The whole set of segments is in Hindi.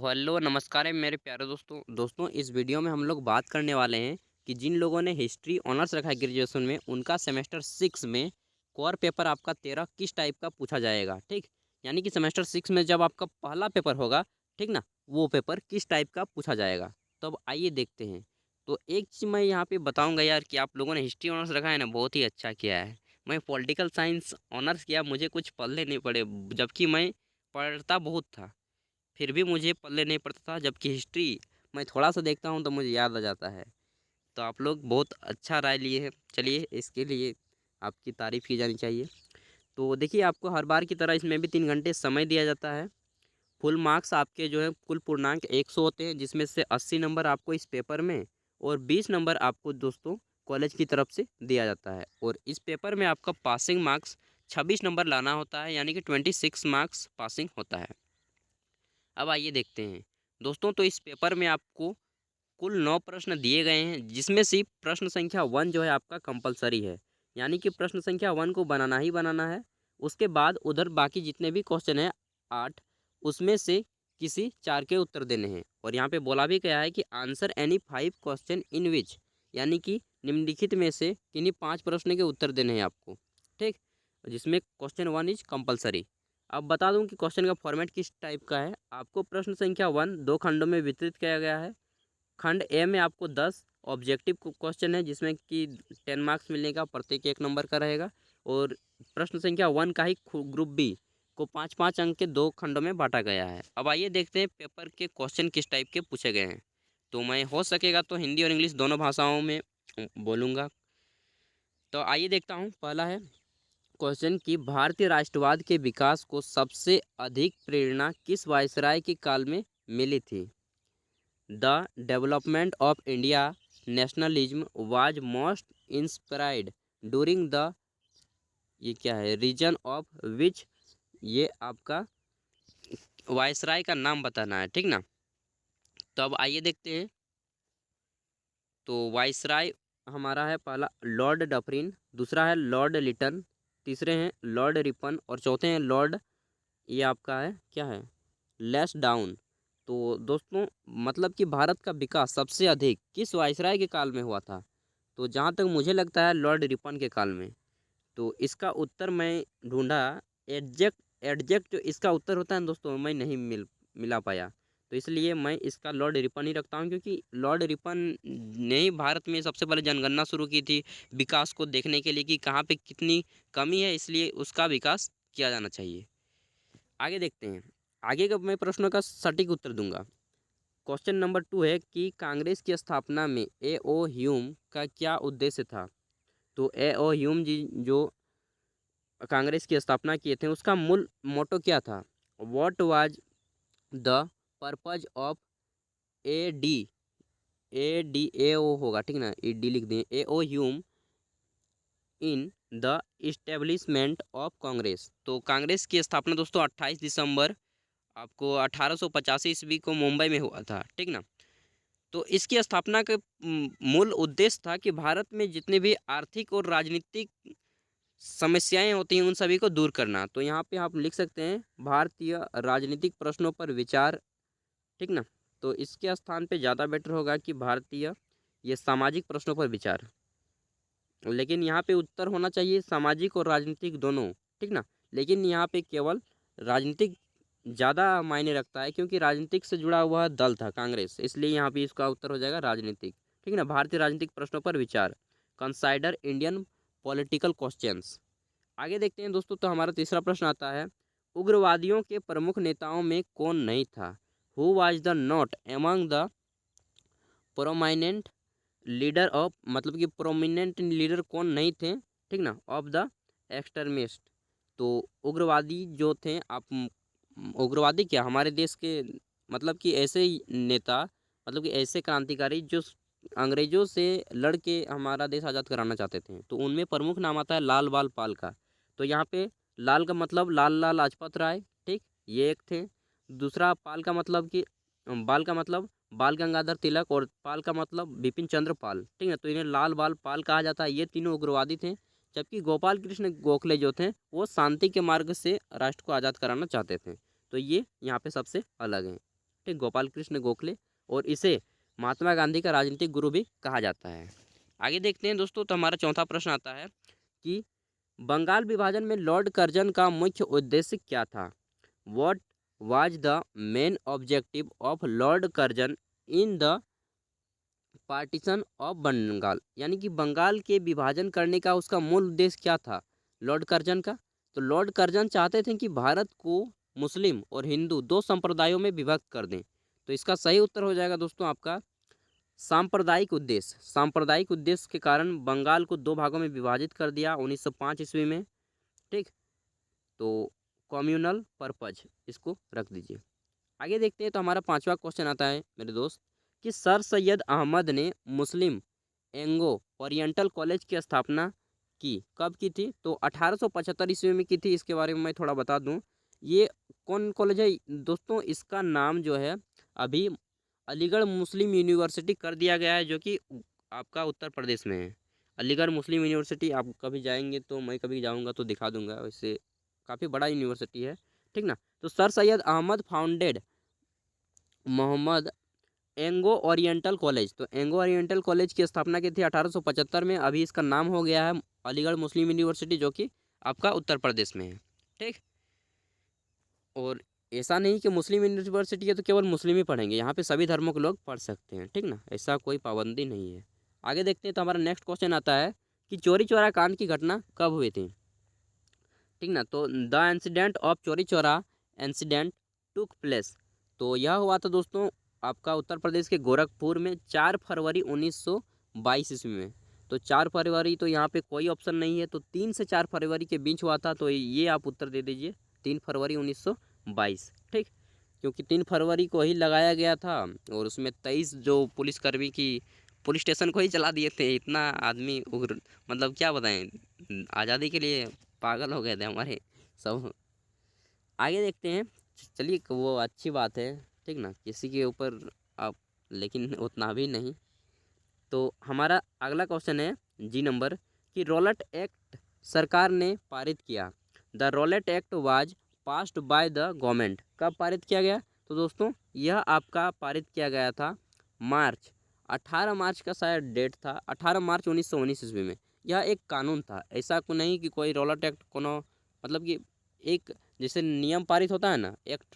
हेलो नमस्कार है मेरे प्यारे दोस्तों इस वीडियो में हम लोग बात करने वाले हैं कि जिन लोगों ने हिस्ट्री ऑनर्स रखा है ग्रेजुएशन में उनका सेमेस्टर 6 में कोर पेपर आपका 13 किस टाइप का पूछा जाएगा। ठीक, यानी कि सेमेस्टर 6 में जब आपका पहला पेपर होगा, ठीक ना, वो पेपर किस टाइप का पूछा जाएगा। तो अब आइए देखते हैं। तो एक चीज़ मैं यहाँ पे बताऊँगा यार कि आप लोगों ने हिस्ट्री ऑनर्स रखा है ना, बहुत ही अच्छा किया है। मैं पॉलिटिकल साइंस ऑनर्स किया, मुझे कुछ पढ़ने नहीं पड़े, जबकि मैं पढ़ता बहुत था, फिर भी मुझे पल्ले नहीं पड़ता था। जबकि हिस्ट्री मैं थोड़ा सा देखता हूँ तो मुझे याद आ जाता है। तो आप लोग बहुत अच्छा राय लिए हैं, चलिए इसके लिए आपकी तारीफ़ की जानी चाहिए। तो देखिए, आपको हर बार की तरह इसमें भी 3 घंटे समय दिया जाता है। फुल मार्क्स आपके जो है कुल पूर्णांक 100 होते हैं, जिसमें से 80 नंबर आपको इस पेपर में और 20 नंबर आपको दोस्तों कॉलेज की तरफ से दिया जाता है। और इस पेपर में आपका पासिंग मार्क्स 26 नंबर लाना होता है, यानी कि 26 मार्क्स पासिंग होता है। अब आइए देखते हैं दोस्तों। तो इस पेपर में आपको कुल 9 प्रश्न दिए गए हैं, जिसमें से प्रश्न संख्या 1 जो है आपका कंपलसरी है, यानी कि प्रश्न संख्या 1 को बनाना ही बनाना है। उसके बाद उधर बाकी जितने भी क्वेश्चन हैं 8, उसमें से किसी 4 के उत्तर देने हैं। और यहाँ पे बोला भी गया है कि आंसर एनी 5 क्वेश्चन इन विच, यानी कि निम्नलिखित में से किन्हीं 5 प्रश्न के उत्तर देने हैं आपको। ठीक, जिसमें क्वेश्चन 1 इज कंपलसरी। अब बता दूं कि क्वेश्चन का फॉर्मेट किस टाइप का है। आपको प्रश्न संख्या 1 2 खंडों में वितरित किया गया है। खंड ए में आपको 10 ऑब्जेक्टिव क्वेश्चन है, जिसमें कि 10 मार्क्स मिलने का, प्रत्येक 1 नंबर का रहेगा। और प्रश्न संख्या 1 का ही ग्रुप बी को 5-5 अंक के 2 खंडों में बांटा गया है। अब आइए देखते हैं पेपर के क्वेश्चन किस टाइप के पूछे गए हैं। तो मैं हो सकेगा तो हिंदी और इंग्लिश दोनों भाषाओं में बोलूँगा। तो आइए देखता हूँ। पहला है क्वेश्चन की भारतीय राष्ट्रवाद के विकास को सबसे अधिक प्रेरणा किस वायसराय के काल में मिली थी। The development of India nationalism was most inspired during the, ये क्या है, रीजन ऑफ विच, ये आपका वायसराय का नाम बताना है, ठीक ना। तो अब आइए देखते हैं। तो वायसराय हमारा है पहला लॉर्ड डफरिन, दूसरा है लॉर्ड लिटन, तीसरे हैं लॉर्ड रिपन और चौथे हैं लॉर्ड, ये आपका है क्या है, लेस डाउन। तो दोस्तों मतलब कि भारत का विकास सबसे अधिक किस वायसराय के काल में हुआ था। तो जहाँ तक मुझे लगता है लॉर्ड रिपन के काल में। तो इसका उत्तर मैं ढूंढा, एडजेक्ट एडजेक्ट जो इसका उत्तर होता है दोस्तों, मैं नहीं मिला पाया। तो इसलिए मैं इसका लॉर्ड रिपन ही रखता हूँ, क्योंकि लॉर्ड रिपन ने ही भारत में सबसे पहले जनगणना शुरू की थी, विकास को देखने के लिए कि कहाँ पे कितनी कमी है, इसलिए उसका विकास किया जाना चाहिए। आगे देखते हैं। आगे का मैं प्रश्नों का सटीक उत्तर दूंगा। क्वेश्चन नंबर 2 है कि कांग्रेस की स्थापना में ए ओ ह्यूम का क्या उद्देश्य था। तो ए ओ ह्यूम जी जो कांग्रेस की स्थापना किए थे, उसका मूल मोटो क्या था। What was the purpose of A D, A O होगा, ठीक ना, ए डी लिख दें, A O Hume in the establishment of Congress. तो कांग्रेस की स्थापना दोस्तों 28 दिसंबर आपको 1885 ईस्वी को मुंबई में हुआ था, ठीक ना। तो इसकी स्थापना का मूल उद्देश्य था कि भारत में जितने भी आर्थिक और राजनीतिक समस्याएं होती हैं उन सभी को दूर करना। तो यहाँ पे आप लिख सकते हैं भारतीय राजनीतिक प्रश्नों पर विचार, ठीक ना। तो इसके स्थान पे ज़्यादा बेटर होगा कि भारतीय ये सामाजिक प्रश्नों पर विचार, लेकिन यहाँ पे उत्तर होना चाहिए सामाजिक और राजनीतिक दोनों, ठीक ना। लेकिन यहाँ पे केवल राजनीतिक ज़्यादा मायने रखता है, क्योंकि राजनीतिक से जुड़ा हुआ दल था कांग्रेस, इसलिए यहाँ पे इसका उत्तर हो जाएगा राजनीतिक, ठीक ना। भारतीय राजनीतिक प्रश्नों पर विचार, कंसाइडर इंडियन पॉलिटिकल क्वेश्चंस। आगे देखते हैं दोस्तों। तो हमारा तीसरा प्रश्न आता है, उग्रवादियों के प्रमुख नेताओं में कौन नहीं था। Who was the not among the prominent leader of, मतलब कि प्रोमिनेंट लीडर कौन नहीं थे, ठीक ना, ऑफ द एक्सट्रीमिस्ट। तो उग्रवादी जो थे, आप उग्रवादी क्या, हमारे देश के मतलब कि ऐसे ही नेता, मतलब कि ऐसे क्रांतिकारी जो अंग्रेजों से लड़ के हमारा देश आज़ाद कराना चाहते थे। तो उनमें प्रमुख नाम आता है लाल बाल पाल का। तो यहाँ पे लाल का मतलब लाल लाल लाजपत राय, ठीक, ये एक थे। दूसरा पाल का मतलब कि बाल का मतलब बाल गंगाधर तिलक, और पाल का मतलब बिपिन चंद्र पाल, ठीक है। तो इन्हें लाल बाल पाल कहा जाता है। ये तीनों उग्रवादी थे। जबकि गोपाल कृष्ण गोखले जो थे वो शांति के मार्ग से राष्ट्र को आज़ाद कराना चाहते थे। तो ये यहाँ पे सबसे अलग हैं। ठीक, गोपाल कृष्ण गोखले, और इसे महात्मा गांधी का राजनीतिक गुरु भी कहा जाता है। आगे देखते हैं दोस्तों, तो हमारा चौथा प्रश्न आता है कि बंगाल विभाजन में लॉर्ड कर्जन का मुख्य उद्देश्य क्या था? What was the main objective of lord Curzon in the partition of Bengal, यानी कि बंगाल के विभाजन करने का उसका मूल उद्देश्य क्या था लॉर्ड कर्जन का? तो लॉर्ड कर्जन चाहते थे कि भारत को मुस्लिम और हिंदू दो संप्रदायों में विभक्त कर दें। तो इसका सही उत्तर हो जाएगा दोस्तों आपका सांप्रदायिक उद्देश्य। सांप्रदायिक उद्देश्य के कारण बंगाल को दो भागों में विभाजित कर दिया 1905 ईस्वी में। ठीक, तो कम्युनल पर्पज इसको रख दीजिए। आगे देखते हैं, तो हमारा पांचवा क्वेश्चन आता है मेरे दोस्त कि सर सैयद अहमद ने मुस्लिम एंग्लो ओरिएंटल कॉलेज की स्थापना की कब की थी? तो 1875 ईस्वी में की थी। इसके बारे में मैं थोड़ा बता दूं, ये कौन कॉलेज है दोस्तों? इसका नाम जो है अभी अलीगढ़ मुस्लिम यूनिवर्सिटी कर दिया गया है, जो कि आपका उत्तर प्रदेश में है। अलीगढ़ मुस्लिम यूनिवर्सिटी, आप कभी जाएंगे तो, मैं कभी जाऊंगा तो दिखा दूंगा, वैसे काफ़ी बड़ा यूनिवर्सिटी है। ठीक ना? तो sir Syed Ahmad founded Mohammad Anglo Oriental College. तो एंग्लो ओरिएंटल कॉलेज की स्थापना की थी 1875 में। अभी इसका नाम हो गया है अलीगढ़ मुस्लिम यूनिवर्सिटी, जो कि आपका उत्तर प्रदेश में है। ठीक, और ऐसा नहीं कि मुस्लिम यूनिवर्सिटी है तो केवल मुस्लिम ही पढ़ेंगे, यहाँ पे सभी धर्मों के लोग पढ़ सकते हैं। ठीक ना, ऐसा कोई पाबंदी नहीं है। आगे देखते हैं, तो हमारा नेक्स्ट क्वेश्चन आता है कि चौरी चौरा कांड की घटना कब हुई थी? ठीक ना, तो the incident of Chauri Chaura incident took place, तो यह हुआ था दोस्तों आपका उत्तर प्रदेश के गोरखपुर में 4 फरवरी 1922 ईस्वी में। तो 4 फरवरी तो यहाँ पे कोई ऑप्शन नहीं है, तो 3 से 4 फरवरी के बीच हुआ था, तो ये आप उत्तर दे दीजिए 3 फरवरी 1922। ठीक, क्योंकि 3 फरवरी को ही लगाया गया था, और उसमें 23 जो पुलिसकर्मी की पुलिस स्टेशन को ही चला दिए थे। इतना आदमी उग्र, मतलब क्या बताएं, आज़ादी के लिए पागल हो गए थे हमारे सब। आगे देखते हैं, चलिए वो अच्छी बात है। ठीक ना, किसी के ऊपर आप, लेकिन उतना भी नहीं। तो हमारा अगला क्वेश्चन है जी नंबर कि रॉलेट एक्ट सरकार ने पारित किया। The Rowlatt act was passed by the government, कब पारित किया गया? तो दोस्तों यह आपका पारित किया गया था मार्च 18 मार्च का शायद डेट था, 18 मार्च 1919 ईस्वी में। यह एक कानून था, ऐसा को नहीं कि कोई रॉलेट एक्ट कोनो, मतलब कि एक जैसे नियम पारित होता है ना एक्ट,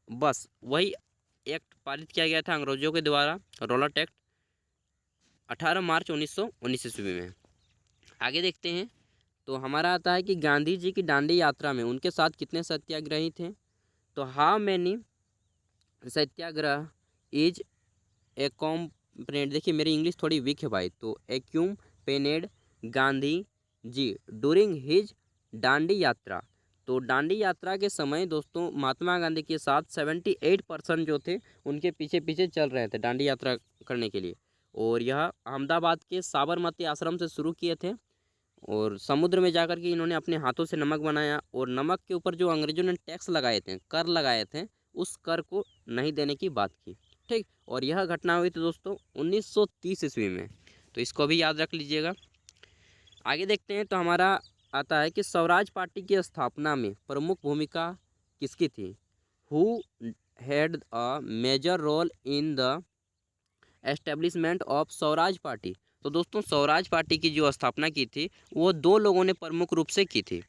बस वही एक्ट पारित किया गया था अंग्रेजों के द्वारा, रॉलेट एक्ट 18 मार्च 1919 ईस्वी में। आगे देखते हैं, तो हमारा आता है कि गांधी जी की दांडी यात्रा में उनके साथ कितने सत्याग्रही थे? तो हाउ मैनी सत्याग्रह इज एकम्पेनेड, देखिए मेरी इंग्लिश थोड़ी वीक है भाई, तो एक्यूम्पेनेड गांधी जी डूरिंग हिज दांडी यात्रा। तो दांडी यात्रा के समय दोस्तों महात्मा गांधी के साथ 78% जो थे उनके पीछे पीछे चल रहे थे दांडी यात्रा करने के लिए। और यह अहमदाबाद के साबरमती आश्रम से शुरू किए थे, और समुद्र में जाकर के इन्होंने अपने हाथों से नमक बनाया, और नमक के ऊपर जो अंग्रेजों ने टैक्स लगाए थे, कर लगाए थे, उस कर को नहीं देने की बात की। ठीक, और यह घटना हुई थी दोस्तों 1930 ईस्वी में, तो इसको भी याद रख लीजिएगा। आगे देखते हैं, तो हमारा आता है कि स्वराज पार्टी की स्थापना में प्रमुख भूमिका किसकी थी? Who had a major role in the establishment of Swaraj Party? तो दोस्तों स्वराज पार्टी की जो स्थापना की थी वो दो लोगों ने प्रमुख रूप से की थी,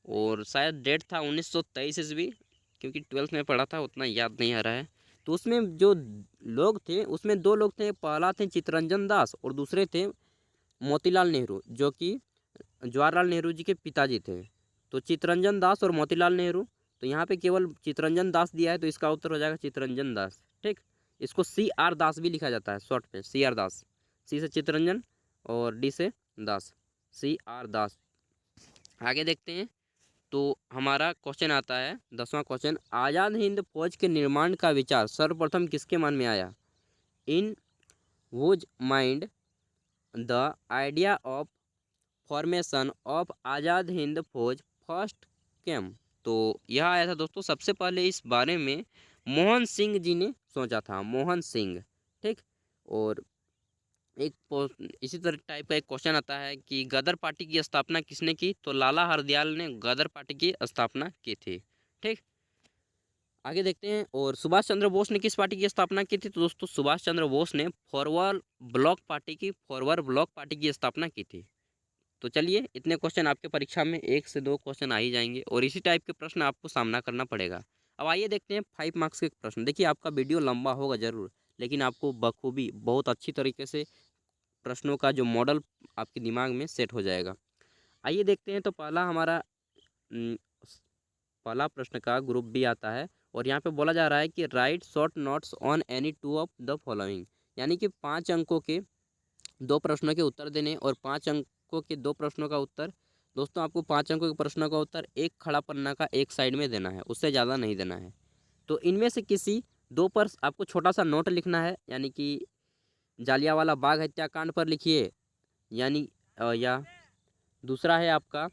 और शायद डेट था 1923 ईस्वी, क्योंकि 12th में पढ़ा था, उतना याद नहीं आ रहा है। तो उसमें जो लोग थे उसमें दो लोग थे, पहला थे चित्तरंजन दास और दूसरे थे मोतीलाल नेहरू, जो कि जवाहरलाल नेहरू जी के पिताजी थे। तो चित्तरंजन दास और मोतीलाल नेहरू, तो यहाँ पे केवल चित्तरंजन दास दिया है, तो इसका उत्तर हो जाएगा चित्तरंजन दास। ठीक, इसको CR दास भी लिखा जाता है शॉर्ट में, CR दास, C से चित्तरंजन और D से दास, CR दास। आगे देखते हैं, तो हमारा क्वेश्चन आता है 10वां क्वेश्चन, आज़ाद हिंद फौज के निर्माण का विचार सर्वप्रथम किसके मन में आया? In whose mind the idea of formation of Azad Hind Fauj first केम? तो यह आया था दोस्तों सबसे पहले इस बारे में मोहन सिंह जी ने सोचा था, मोहन सिंह। ठीक, और इसी तरह टाइप का एक क्वेश्चन आता है कि गदर पार्टी की स्थापना किसने की? तो लाला हरदयाल ने गदर पार्टी की स्थापना की थी। ठीक, आगे देखते हैं। और सुभाष चंद्र बोस ने किस पार्टी की स्थापना की थी? तो दोस्तों सुभाष चंद्र बोस ने फॉरवर्ड ब्लॉक पार्टी की स्थापना की थी। तो चलिए, इतने क्वेश्चन आपके परीक्षा में 1 से 2 क्वेश्चन आ ही जाएंगे और इसी टाइप के प्रश्न आपको सामना करना पड़ेगा। अब आइए देखते हैं 5 मार्क्स के प्रश्न। देखिए, आपका वीडियो लंबा होगा ज़रूर, लेकिन आपको बखूबी बहुत अच्छी तरीके से प्रश्नों का जो मॉडल आपके दिमाग में सेट हो जाएगा। आइए देखते हैं। तो पहला हमारा उम, पहला प्रश्न का ग्रुप बी आता है और यहाँ पे बोला जा रहा है कि right short notes on any two of the following, यानी कि 5 अंकों के 2 प्रश्नों के उत्तर देने और 5 अंकों के 2 प्रश्नों का उत्तर। दोस्तों आपको 5 अंकों के प्रश्नों का उत्तर एक खड़ा पन्ना का एक साइड में देना है, उससे ज़्यादा नहीं देना है। तो इनमें से किसी 2 पर आपको छोटा सा नोट लिखना है, यानी कि जालियांवाला बाग हत्याकांड पर लिखिए, यानी या दूसरा है आपका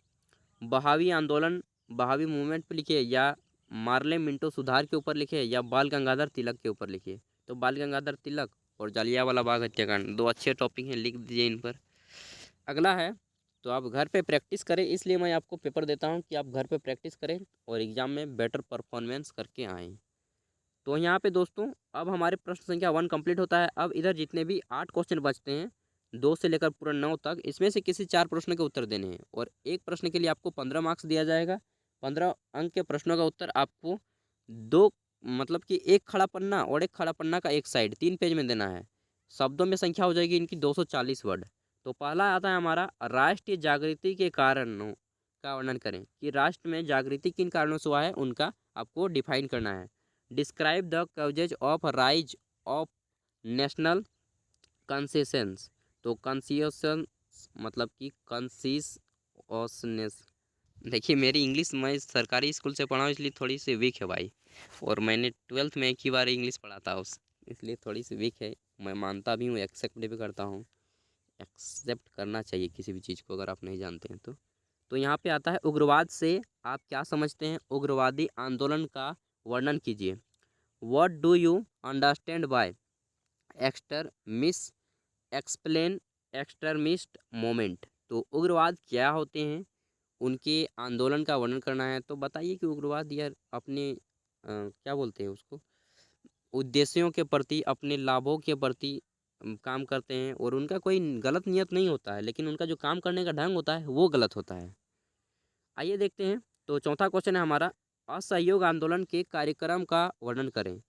बहावी आंदोलन, बहावी मूवमेंट पे लिखिए, या मार्ले मिंटो सुधार के ऊपर लिखिए, या बाल गंगाधर तिलक के ऊपर लिखिए। तो बाल गंगाधर तिलक और जालियांवाला बाग हत्याकांड 2 अच्छे टॉपिक हैं, लिख दीजिए इन पर। अगला है, तो आप घर पे प्रैक्टिस करें, इसलिए मैं आपको पेपर देता हूं कि आप घर पे प्रैक्टिस करें और एग्ज़ाम में बेटर परफॉर्मेंस करके आएँ। तो यहाँ पे दोस्तों अब हमारे प्रश्न संख्या 1 कंप्लीट होता है। अब इधर जितने भी 8 क्वेश्चन बचते हैं, 2 से लेकर पूरा 9 तक, इसमें से किसी 4 प्रश्नों के उत्तर देने हैं और एक प्रश्न के लिए आपको 15 मार्क्स दिया जाएगा। 15 अंक के प्रश्नों का उत्तर आपको 2, मतलब कि एक खड़ा पन्ना और एक खड़ा पन्ना का एक साइड 3 पेज में देना है। शब्दों में संख्या हो जाएगी इनकी 240 वर्ड। तो पहला आता है हमारा, राष्ट्रीय जागृति के कारणों का वर्णन करें, कि राष्ट्र में जागृति किन कारणों से हुआ है, उनका आपको डिफाइन करना है। Describe the coverage of rise of national concessions. तो कंसियसन मतलब कि कंसिसनेस। देखिए, मेरी इंग्लिश, मैं सरकारी स्कूल से पढ़ा हूँ इसलिए थोड़ी सी वीक है भाई, और मैंने 12th में एक ही बार इंग्लिश पढ़ा था उस, इसलिए थोड़ी सी वीक है। मैं मानता भी हूँ, एक्सेप्ट भी करता हूँ। एक्सेप्ट करना चाहिए किसी भी चीज़ को, अगर आप नहीं जानते हैं तो। यहाँ पे आता है, उग्रवाद से आप क्या समझते हैं? उग्रवादी आंदोलन का वर्णन कीजिए। What do you understand by extremist, explain extremist moment. तो उग्रवाद क्या होते हैं, उनके आंदोलन का वर्णन करना है। तो बताइए कि उग्रवाद यार अपने क्या बोलते हैं उसको, उद्देश्यों के प्रति, अपने लाभों के प्रति काम करते हैं और उनका कोई गलत नियत नहीं होता है, लेकिन उनका जो काम करने का ढंग होता है वो गलत होता है। आइए देखते हैं। तो चौथा क्वेश्चन है हमारा, असहयोग आंदोलन के कार्यक्रम का वर्णन करें।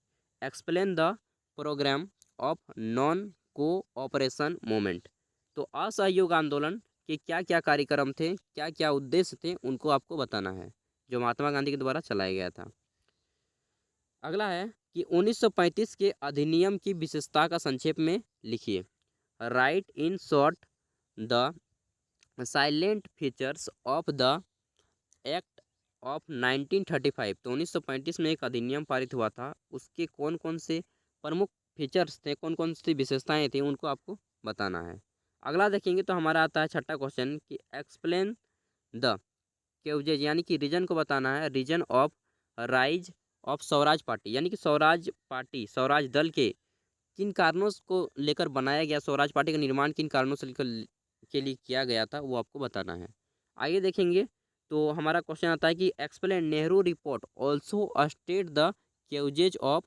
Explain the programme of non cooperation movement. तो असहयोग आंदोलन के क्या क्या कार्यक्रम थे, क्या क्या उद्देश्य थे, उनको आपको बताना है, जो महात्मा गांधी के द्वारा चलाया गया था। अगला है कि 1935 के अधिनियम की विशेषता का संक्षेप में लिखिए। Right in short the salient features of the act of 1935। तो 1935 में एक अधिनियम पारित हुआ था, उसके कौन कौन से प्रमुख फीचर्स थे, कौन कौन सी विशेषताएं थी, उनको आपको बताना है। अगला देखेंगे तो हमारा आता है छठा क्वेश्चन कि एक्सप्लेन द केवजेज, यानी कि रीजन को बताना है। Reason of rise of Swaraj Party, यानी कि स्वराज पार्टी, स्वराज दल के किन कारणों को लेकर बनाया गया, स्वराज पार्टी का निर्माण किन कारणों से लेकर के लिए किया गया था, वो आपको बताना है। आइए देखेंगे। तो हमारा क्वेश्चन आता है कि explain Nehru report also state the Qs of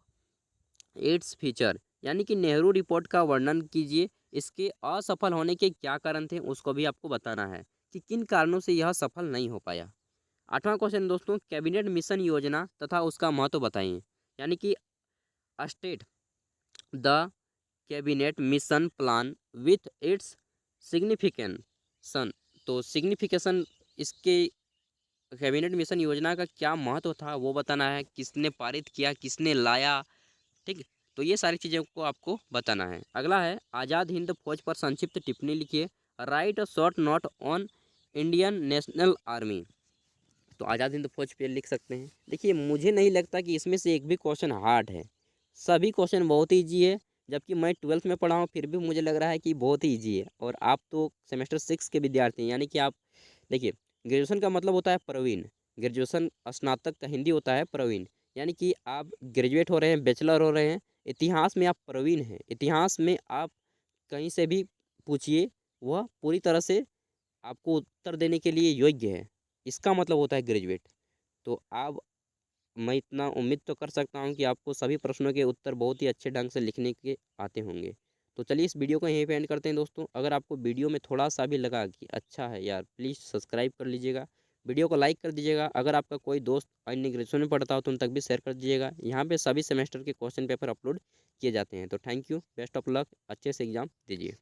its feature, यानी कि नेहरू रिपोर्ट का वर्णन कीजिए, इसके असफल होने के क्या कारण थे, उसको भी आपको बताना है कि किन कारणों से यह सफल नहीं हो पाया। आठवां क्वेश्चन दोस्तों, कैबिनेट मिशन योजना तथा उसका महत्व बताइए, यानी कि state the cabinet mission plan with its signification. तो सिग्निफिकेशन, इसके कैबिनेट मिशन योजना का क्या महत्व था वो बताना है, किसने पारित किया, किसने लाया, ठीक। तो ये सारी चीज़ों को आपको बताना है। अगला है, आज़ाद हिंद फौज पर संक्षिप्त टिप्पणी लिखिए। Right a short note on Indian national army. तो आज़ाद हिंद फौज पे लिख सकते हैं। देखिए, मुझे नहीं लगता कि इसमें से एक भी क्वेश्चन हार्ड है, सभी क्वेश्चन बहुत ईजी है। जबकि मैं 12th में पढ़ा हूँ, फिर भी मुझे लग रहा है कि बहुत ही ईजी है, और आप तो सेमेस्टर 6 के विद्यार्थी हैं, यानी कि आप देखिए, ग्रेजुएशन का मतलब होता है प्रवीण, ग्रेजुएशन स्नातक का हिंदी होता है प्रवीण, यानी कि आप ग्रेजुएट हो रहे हैं, बैचलर हो रहे हैं, इतिहास में आप प्रवीण हैं। इतिहास में आप कहीं से भी पूछिए, वह पूरी तरह से आपको उत्तर देने के लिए योग्य है, इसका मतलब होता है ग्रेजुएट। तो आप मैं इतना उम्मीद तो कर सकता हूँ कि आपको सभी प्रश्नों के उत्तर बहुत ही अच्छे ढंग से लिखने के आते होंगे। तो चलिए इस वीडियो को यहीं पे एंड करते हैं दोस्तों। अगर आपको वीडियो में थोड़ा-सा भी लगा कि अच्छा है यार, प्लीज़ सब्सक्राइब कर लीजिएगा। वीडियो को लाइक कर दीजिएगा। अगर आपका कोई दोस्त अन्य ग्रेजुएशन में पढ़ता हो तो उन तक भी शेयर कर दीजिएगा। यहाँ पे सभी सेमेस्टर के क्वेश्चन पेपर अपलोड किए जाते हैं। तो thank you, best of luck, अच्छे से एग्ज़ाम दीजिए।